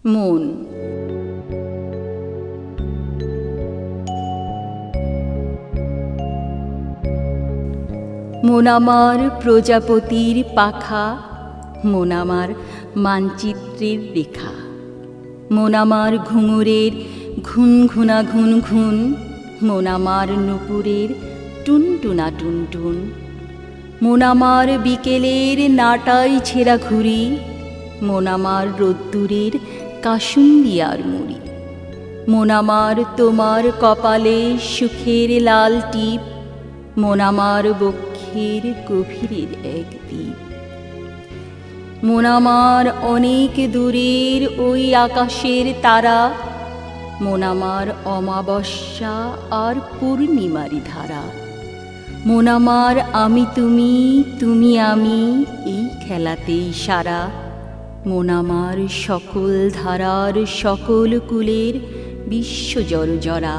মন। মন আমার প্রজাপতির পাখা, মন আমার মানচিত্রের রেখা, মন আমার ঘুঙুরের ঘুন ঘুনা ঘুন ঘুন, মন আমার নূপুরের টুনটুনা টুনটুন, মন আমার বিকেলের নাটাই ছেঁড়া ঘুড়ি, মন আমার রোদ্দুরের কাসুন্দিয়ার মুড়ি, মন আমার তোমার কপালে সুখের লাল টিপ, মন আমার বক্ষের গভীরের এক দ্বীপ, মন আমার অনেক দূরের ওই আকাশের তারা, মন আমার অমাবস্যা আর পূর্ণিমারি ধারা, মন আমার আমি তুমি তুমি আমি এই খেলাতেই সারা, মন আমার সকল ধারার সকল কুলের বিশ্ব জড় জরা।